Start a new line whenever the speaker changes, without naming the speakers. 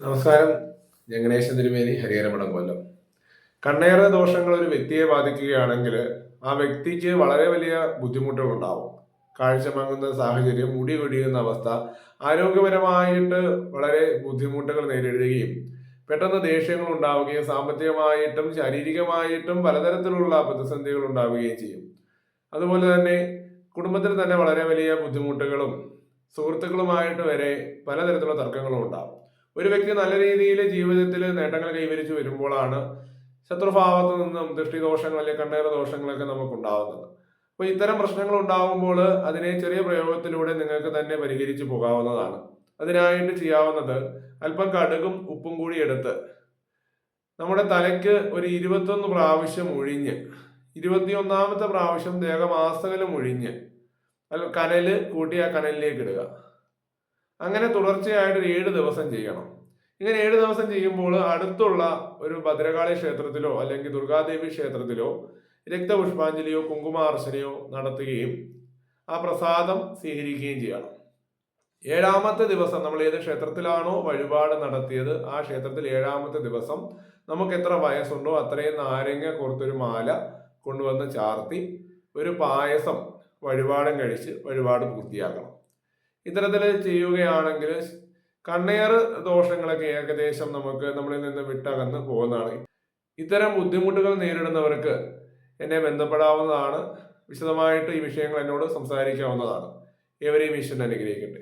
നമസ്കാരം. ഞാൻ ഗണേശൻ തിരുമേനി, ഹരിഹരമഠം, കൊല്ലം. കണ്ണേറ് ദോഷങ്ങൾ ഒരു വ്യക്തിയെ ബാധിക്കുകയാണെങ്കിൽ ആ വ്യക്തിക്ക് വളരെ വലിയ ബുദ്ധിമുട്ടുകൾ ഉണ്ടാവും. കാഴ്ച മങ്ങുന്ന സാഹചര്യം, മുടി കൊഴിയുന്ന അവസ്ഥ, ആരോഗ്യപരമായിട്ട് വളരെ ബുദ്ധിമുട്ടുകൾ നേരിടുകയും പെട്ടെന്ന് ദേഷ്യങ്ങൾ ഉണ്ടാവുകയും സാമ്പത്തികമായിട്ടും ശാരീരികമായിട്ടും പലതരത്തിലുള്ള പ്രതിസന്ധികൾ ഉണ്ടാവുകയും ചെയ്യും. അതുപോലെ തന്നെ കുടുംബത്തിൽ തന്നെ വളരെ വലിയ ബുദ്ധിമുട്ടുകളും സുഹൃത്തുക്കളുമായിട്ട് വരെ പലതരത്തിലുള്ള തർക്കങ്ങളും ഉണ്ടാവും. ഒരു വ്യക്തി നല്ല രീതിയിൽ ജീവിതത്തിൽ നേട്ടങ്ങൾ കൈവരിച്ചു വരുമ്പോഴാണ് ശത്രുഭാവത്ത് നിന്നും ദൃഷ്ടിദോഷങ്ങൾ അല്ലെങ്കിൽ കണ്ണേറ് ദോഷങ്ങളൊക്കെ നമുക്ക് ഉണ്ടാവുന്നത്. അപ്പോൾ ഇത്തരം പ്രശ്നങ്ങൾ ഉണ്ടാകുമ്പോൾ അതിനെ ചെറിയ പ്രയോഗത്തിലൂടെ നിങ്ങൾക്ക് തന്നെ പരിഹരിച്ചു പോകാവുന്നതാണ്. അതിനായിട്ട് ചെയ്യാവുന്നത്, അല്പം കടുകും ഉപ്പും കൂടി എടുത്ത് നമ്മുടെ തലയ്ക്ക് ഒരു 21 പ്രാവശ്യം ഒഴിഞ്ഞ് 21ാമത്തെ പ്രാവശ്യം ദേഹമാസകലം ഒഴിഞ്ഞ് കനല് കൂട്ടി ആ കനലിലേക്ക് ഇടുക. അങ്ങനെ തുടർച്ചയായിട്ട് 7 ദിവസം ചെയ്യണം. ഇങ്ങനെ 7 ദിവസം ചെയ്യുമ്പോൾ അടുത്തുള്ള ഒരു ഭദ്രകാളി ക്ഷേത്രത്തിലോ അല്ലെങ്കിൽ ദുർഗാദേവി ക്ഷേത്രത്തിലോ രക്തപുഷ്പാഞ്ജലിയോ കുങ്കുമാർച്ചനയോ നടത്തുകയും ആ പ്രസാദം സ്വീകരിക്കുകയും ചെയ്യണം. 7ാമത്തെ ദിവസം നമ്മൾ ഏത് ക്ഷേത്രത്തിലാണോ വഴിപാട് നടത്തിയത് ആ ക്ഷേത്രത്തിൽ 7ാമത്തെ ദിവസം നമുക്ക് എത്ര വയസ്സുണ്ടോ അത്രയും നാരങ്ങ കോർത്തൊരു മാല കൊണ്ടുവന്ന് ചാർത്തി ഒരു പായസം വഴിപാടും കഴിച്ച് വഴിപാട് പൂർത്തിയാക്കണം. ഇത്തരത്തിൽ ചെയ്യുകയാണെങ്കിൽ കണ്ണേറ് ദോഷങ്ങളൊക്കെ ഏകദേശം നമുക്ക് നമ്മളിൽ നിന്ന് വിട്ടകന്ന് പോകുന്നതാണ്. ഇത്തരം ബുദ്ധിമുട്ടുകൾ നേരിടുന്നവർക്ക് എന്നെ ബന്ധപ്പെടാവുന്നതാണ്. വിശദമായിട്ട് ഈ വിഷയങ്ങൾ എന്നോട് സംസാരിക്കാവുന്നതാണ്. ഏവരെയും ഈശ്വരൻ അനുഗ്രഹിക്കട്ടെ.